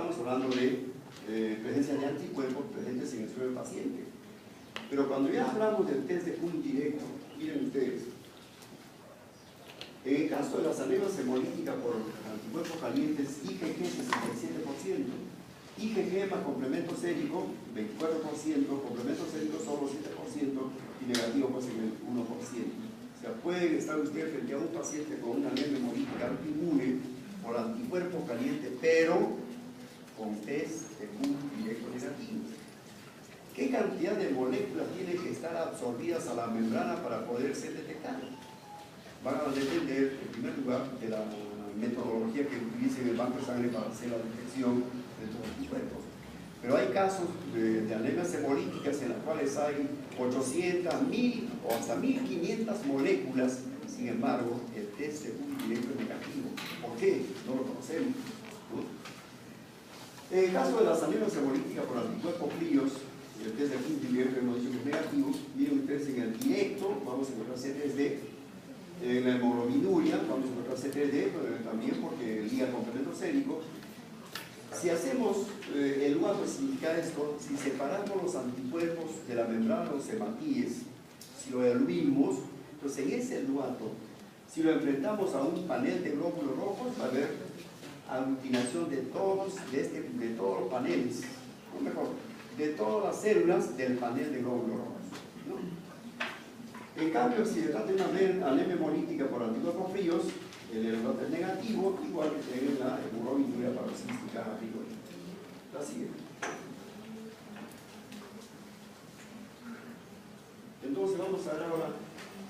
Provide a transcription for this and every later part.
estamos hablando de presencia de anticuerpos presentes en el suelo del paciente. Pero cuando ya hablamos del test de punto directo, miren ustedes, en el caso de las anemias hemolíticas por anticuerpos calientes, IgG 67%, IgG más complemento sérico 24%, complemento sérico solo 7% y negativo pues en el 1%. O sea, pueden estar ustedes frente a un paciente con una anemia hemolítica autoinmune por anticuerpo caliente, pero con test de punto directo negativo. ¿Qué cantidad de moléculas tienen que estar absorbidas a la membrana para poder ser detectadas? Van a depender, en primer lugar, de la metodología que utilicen el banco de sangre para hacer la detección de estos anticuerpos. Pero hay casos de anemias hemolíticas en las cuales hay 800, 1000 o hasta 1500 moléculas. Sin embargo, el test de punto directo es negativo. ¿Por qué? No lo conocemos, ¿no? En el caso de las anemias hemolíticas por anticuerpos fríos, el test de punto directo hemos dicho que es negativo. Miren ustedes en el directo, vamos a encontrar C3D. En la hemoglobinuria, vamos a encontrar C3D, también porque liga el complemento sérico. Si hacemos el luato, significa esto: si separamos los anticuerpos de la membrana de los hematíes, si lo diluimos, entonces en ese luato, si lo enfrentamos a un panel de glóbulos rojos, va a haber aglutinación de todos los paneles, o mejor, de todas las células del panel de glóbulos rojos, ¿no? En cambio, si se trata de una anemia hemolítica por anticuerpos fríos, el luato es negativo, igual que en la hemoglobinuria paroxística a priori. La siguiente. Entonces vamos a ver ahora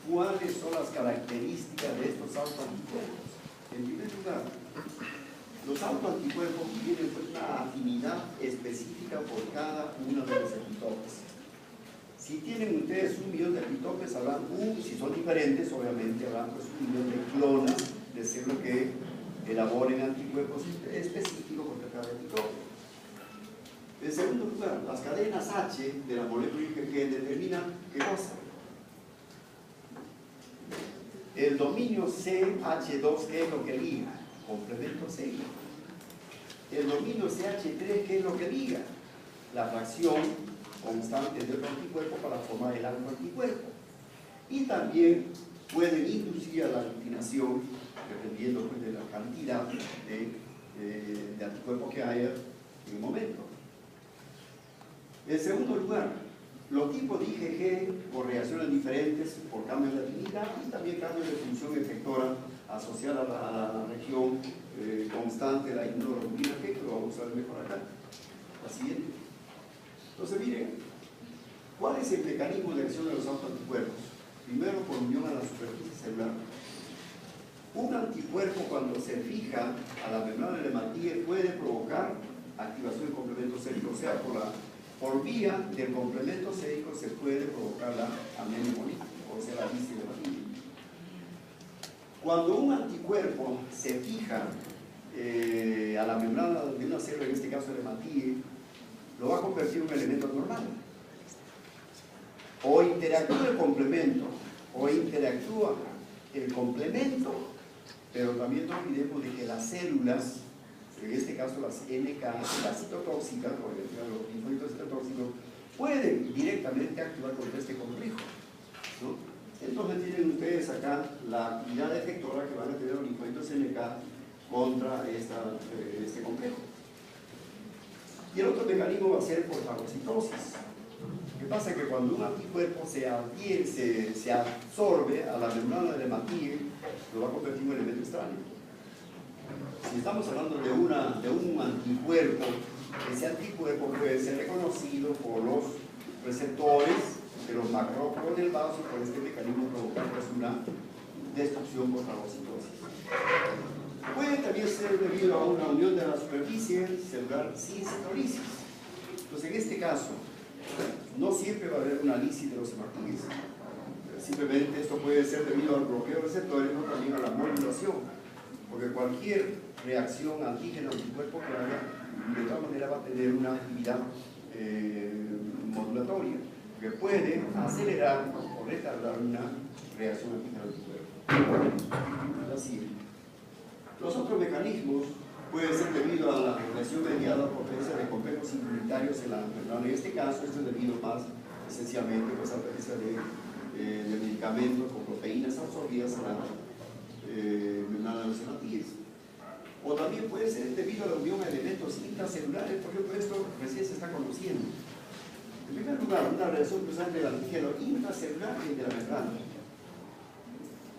cuáles son las características de estos autoanticuerpos. En primer lugar, los autoanticuerpos tienen una afinidad específica por cada uno de los epitopes. Si tienen ustedes 1 millón de epitopes, habrán si son diferentes, obviamente habrán pues 1 millón de clonas de células que elaboren anticuerpos específicos contra cada epitope. En segundo lugar, las cadenas H de la molécula IgG determinan ¿qué cosa? El dominio CH2, ¿qué es lo que liga? Complemento sérico. El dominio CH3, ¿qué es lo que liga? La fracción constante de otro anticuerpo para formar el autoanticuerpo. Y también pueden inducir a la aglutinación, dependiendo pues, de la cantidad de anticuerpos que haya en el momento. En segundo lugar, los tipos de IgG por reacciones diferentes, por cambios de afinidad y también cambios de función efectora asociada a la región constante de la inmunoglobulina G, que lo vamos a ver mejor acá. La siguiente. Entonces, miren, ¿cuál es el mecanismo de acción de los autoanticuerpos? Primero, por unión a la superficie celular. Un anticuerpo, cuando se fija a la membrana del hematíe, puede provocar activación del complemento sérico, o sea, por vía del complemento sérico se puede provocar la anemia hemolítica, o sea, la lisis hematímica. Cuando un anticuerpo se fija a la membrana de una célula, en este caso el hematíe, lo va a convertir en un elemento normal. O interactúa el complemento, pero también no olvidemos de que las células, en este caso las NK, las citotóxicas, por ejemplo, los linfocitos citotóxicos, pueden directamente actuar contra este complejo, ¿no? Entonces tienen ustedes acá la actividad efectora que van a tener los linfocitos NK contra este complejo. Y el otro mecanismo va a ser por fagocitosis. Lo que pasa es que cuando un anticuerpo se absorbe a la membrana del hematíe, lo va a convertir en un elemento extraño. Si estamos hablando de un anticuerpo, ese anticuerpo puede ser reconocido por los receptores de los macrófagos del vaso, por este mecanismo provocar pues, una destrucción por fagocitosis. Puede también ser debido a una unión de la superficie celular sin citolisis. Entonces, en este caso, no siempre va a haber una lisis de los hematíes. Simplemente esto puede ser debido al bloqueo de receptores, no también a la modulación, porque cualquier reacción antígeno-anticuerpo que haga, de todas maneras va a tener una actividad modulatoria, que puede acelerar o retardar una reacción antígeno-anticuerpo. Así. Los otros mecanismos pueden ser debido a la regulación mediada por secundarios en la membrana. En este caso, esto es debido más esencialmente pues, a la presencia de medicamentos con proteínas absorbidas en la membrana de los hematíes. O también puede ser debido a la unión de elementos intracelulares, por ejemplo, esto recién se está conociendo. En primer lugar, una relación cruzante del antígeno intracelular y el de la membrana.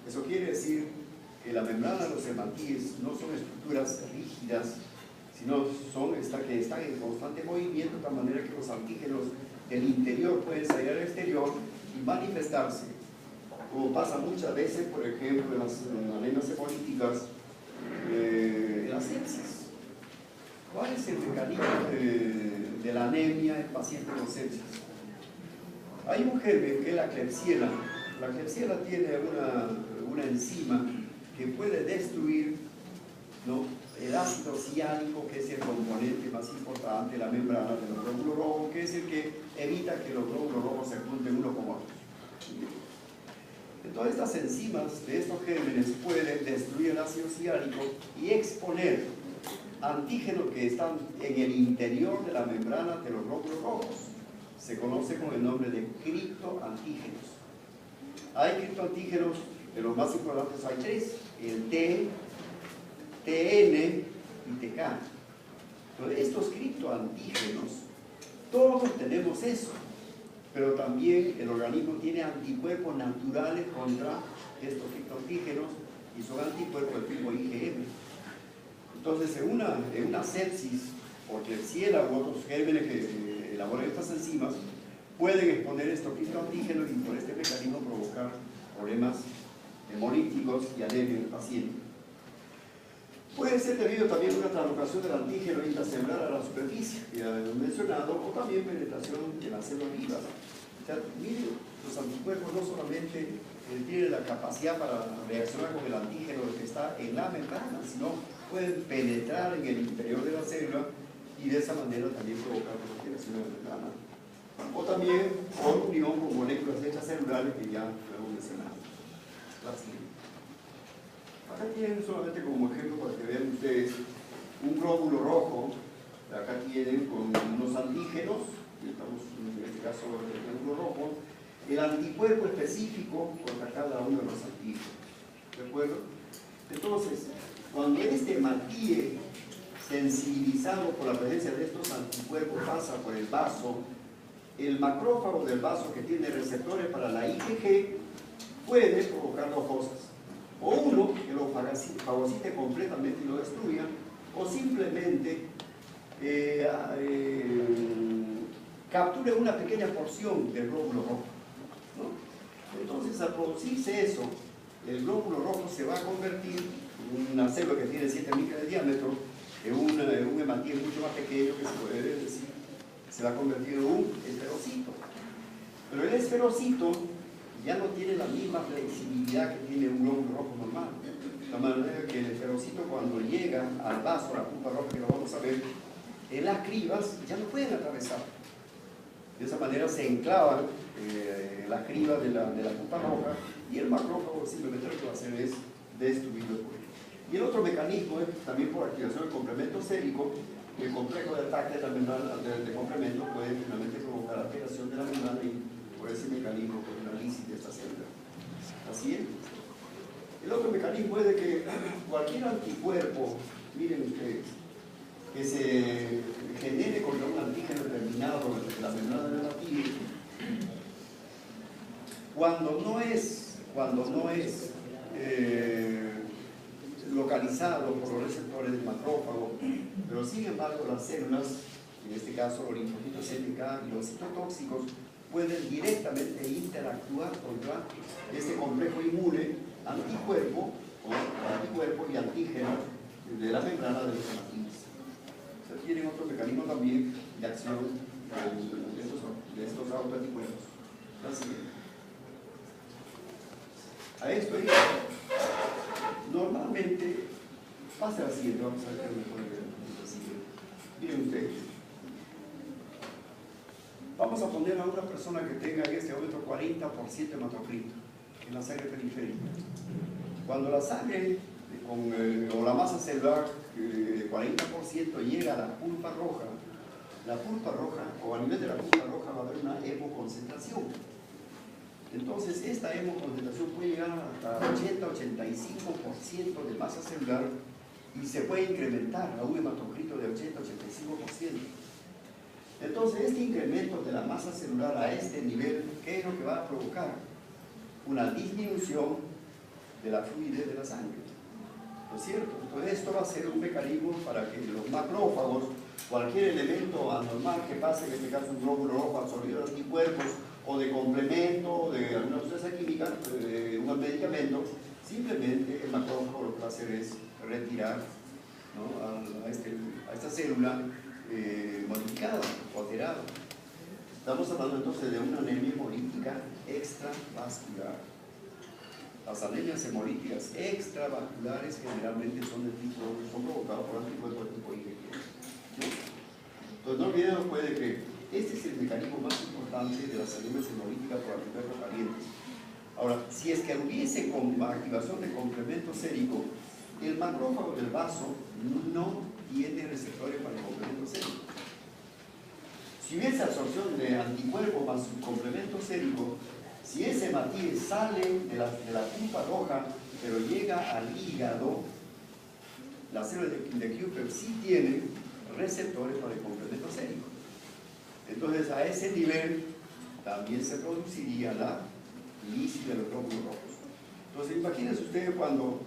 Eso quiere decir que la membrana de los hematíes no son estructuras rígidas, sino son que están en constante movimiento, de tal manera que los antígenos del interior pueden salir al exterior y manifestarse, como pasa muchas veces, por ejemplo, en las anemias hemolíticas, en la sepsis. ¿Cuál es el mecanismo de la anemia en pacientes con sepsis? Hay un germen que es la Klebsiella. La Klebsiella tiene una enzima que puede destruir, ¿no?, el ácido ciánico, que es el componente más importante de la membrana de los glóbulos rojos, que es el que evita que los glóbulos rojos se junten unos con otros. Entonces, estas enzimas de estos gérmenes pueden destruir el ácido ciánico y exponer antígenos que están en el interior de la membrana de los glóbulos rojos. Se conoce con el nombre de criptoantígenos. Hay criptoantígenos, de los más importantes hay tres: el T, TN y TK. Entonces, estos criptoantígenos, todos tenemos eso, pero también el organismo tiene anticuerpos naturales contra estos criptoantígenos y son anticuerpos del tipo IgM. Entonces, en una sepsis por Klebsiella u otros gérmenes que elaboran estas enzimas, pueden exponer estos criptoantígenos y por este mecanismo provocar problemas hemolíticos y anemia en el paciente. Puede ser debido también a una translocación del antígeno intracelular a la superficie, que ya hemos mencionado, o también penetración en las células vivas. O sea, miren, los anticuerpos no solamente tienen la capacidad para reaccionar con el antígeno que está en la membrana, sino pueden penetrar en el interior de la célula y de esa manera también provocar proliferación de la membrana. O también por unión con moléculas extracelulares que ya hemos mencionado. Acá tienen solamente como ejemplo para que vean ustedes un glóbulo rojo. Acá tienen con unos antígenos, y estamos en este caso el glóbulo rojo, el anticuerpo específico contra cada uno de los antígenos. ¿De acuerdo? Entonces, cuando este hematíe sensibilizado por la presencia de estos anticuerpos pasa por el vaso, el macrófago del vaso, que tiene receptores para la IgG, puede provocar dos cosas: o uno, que lo fagocite completamente y lo destruya, o simplemente capture una pequeña porción del glóbulo rojo, ¿no? Entonces, al producirse eso, el glóbulo rojo se va a convertir en una célula que tiene 7 micras de diámetro, en un hematíe mucho más pequeño, que se puede decir, se va a convertir en un esferocito. Pero el esferocito ya no tiene la misma flexibilidad que tiene un glóbulo rojo normal. De manera que el esferocito, cuando llega al vaso, a la pulpa roja, que lo vamos a ver, las cribas ya no pueden atravesar. De esa manera se enclavan las cribas de la pulpa roja, y el macrófago simplemente lo que va a hacer es destruirlo. Y el otro mecanismo es también por activación del complemento sérico. El complejo de ataque de la membrana de complemento puede finalmente provocar alteración de la membrana y por ese mecanismo, por una lisis de esta célula. Así es. El otro mecanismo es de que cualquier anticuerpo, miren ustedes, que se genere contra un antígeno determinado de la membrana del hematíe, cuando no es localizado por los receptores del macrófago, pero sin embargo las células, en este caso los linfocitos CTK y los citotóxicos, pueden directamente interactuar contra este complejo inmune anticuerpo y antígeno de la membrana de los hematíes. O sea, tienen otro mecanismo también de acción de estos autoanticuerpos. Así es. A esto normalmente pasa la siguiente, vamos a ver qué me puede ver la siguiente. Miren ustedes, vamos a poner a una persona que tenga en este momento 40% hematocrito en la sangre periférica. Cuando la sangre o la masa celular de 40% llega a la pulpa roja, la pulpa roja, o a nivel de la pulpa roja, va a haber una hemoconcentración. Entonces, esta hemoconcentración puede llegar hasta 80-85% de masa celular y se puede incrementar a un hematocrito de 80-85%. Entonces, este incremento de la masa celular a este nivel, ¿qué es lo que va a provocar? Una disminución de la fluidez de la sangre, ¿no es cierto? Entonces, esto va a ser un mecanismo para que los macrófagos, cualquier elemento anormal que pase, en este caso un glóbulo rojo absorbido de anticuerpos, o de complemento, de alguna sustancia química, un medicamento, simplemente el macrófago lo que va a hacer es retirar, ¿no?, a esta célula modificada o alterada. Estamos hablando entonces de una anemia hemolítica extravascular. Las anemias hemolíticas extravasculares generalmente son provocadas por anticuerpos de tipo IgG, ¿no? Entonces no olvidemos pues de que este es el mecanismo más importante de las anemias hemolíticas por anticuerpos calientes. Ahora, si es que hubiese activación de complemento sérico, el macrófago del vaso no tiene receptores para el complemento sérico. Si hubiese absorción de anticuerpos más un complemento sérico, si ese hematíes sale de la pulpa roja, pero llega al hígado, las células de Kupffer sí tienen receptores para el complemento sérico. Entonces, a ese nivel también se produciría la lisis de los glóbulos rojos. Entonces, imagínense ustedes cuando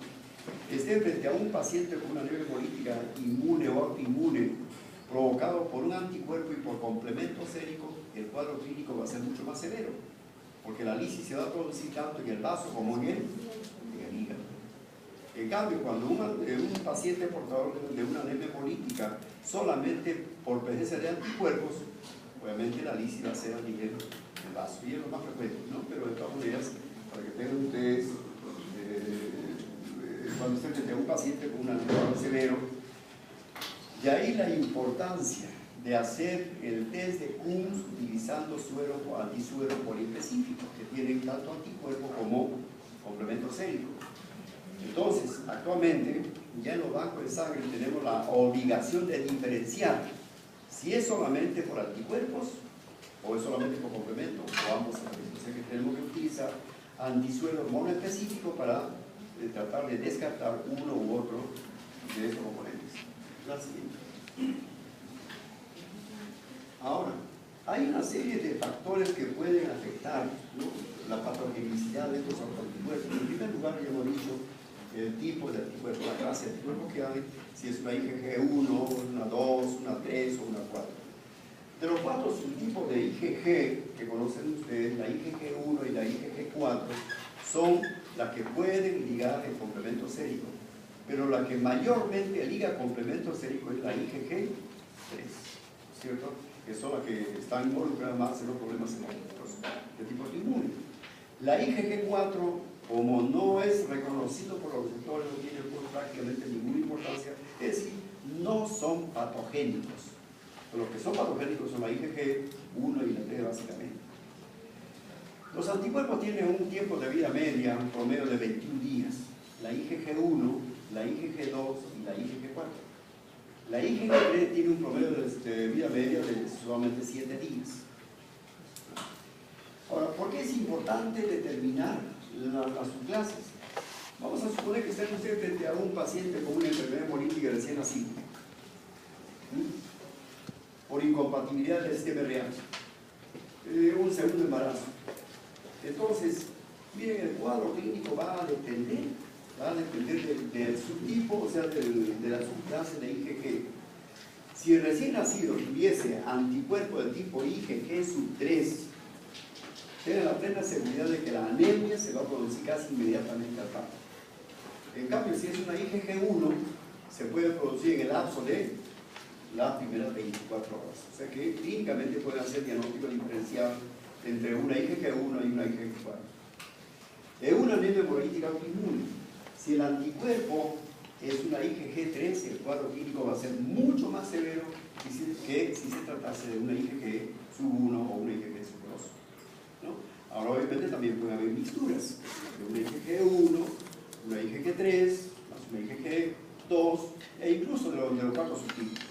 esté frente a un paciente con una anemia hemolítica inmune o autoinmune provocado por un anticuerpo y por complemento sérico, el cuadro clínico va a ser mucho más severo, porque la lisis se va a producir tanto en el vaso como en el hígado. En cambio, cuando un paciente portador de una anemia hemolítica solamente por presencia de anticuerpos, obviamente la lisis va a ser a nivel del vaso, y es lo más frecuente, ¿no? Pero de todas maneras, para que tengan ustedes, cuando estén frente a un paciente con un anticuerpo severo, de ahí la importancia de hacer el test de Coombs utilizando suero o antisuero poliespecífico, que tienen tanto anticuerpo como complemento sérico. Entonces, actualmente, ya en los bancos de sangre tenemos la obligación de diferenciar si es solamente por anticuerpos o es solamente por complemento o ambos a la vez. O sea que tenemos que utilizar antisuero monoespecífico para tratar de descartar uno u otro de estos componentes. La siguiente. Ahora, hay una serie de factores que pueden afectar, ¿no?, la patogenicidad de estos anticuerpos. En primer lugar, ya hemos dicho el tipo de anticuerpo, la clase de anticuerpo que hay, si es una IgG1, una 2, una 3 o una 4. De los cuatro subtipos de IgG que conocen ustedes, la IgG1 y la IgG4 son las que pueden ligar el complemento sérico, pero la que mayormente liga complemento sérico es la IgG3, ¿cierto?, que son las que están involucradas más en los problemas hemolíticos de tipo inmune. La IgG4, como no es reconocido por los receptores, no tiene prácticamente ninguna importancia, es decir, no son patogénicos. Los que son patogénicos son la IgG1 y la 3 básicamente. Los anticuerpos tienen un tiempo de vida media, un promedio de 21 días. La IgG1, la IgG2 y la IgG4. La IgG3 tiene un promedio de vida media de solamente 7 días. Ahora, ¿por qué es importante determinar las subclases? Vamos a suponer que estén ustedes frente a un paciente con una enfermedad hemolítica recién nacido, por incompatibilidad del sistema RH, un segundo embarazo. Entonces, miren, el cuadro clínico va a depender del subtipo, o sea, de la subclase de IgG. Si el recién nacido tuviese anticuerpo de tipo IgG sub 3, tengan la plena seguridad de que la anemia se va a producir casi inmediatamente al parto. En cambio, si es una IgG1, se puede producir en el lapso de las primeras 24 horas. O sea que clínicamente pueden hacer diagnóstico diferencial entre una IgG1 y una IgG4. Es una anemia hemolítica autoinmune. Si el anticuerpo es una IgG3, el cuadro clínico va a ser mucho más severo que si se tratase de una IgG sub 1 o una IgG sub 2, ¿no? Ahora, obviamente, también puede haber mixturas de una IgG1, una IgG3, más una IgG2, e incluso de los cuatro subtipos.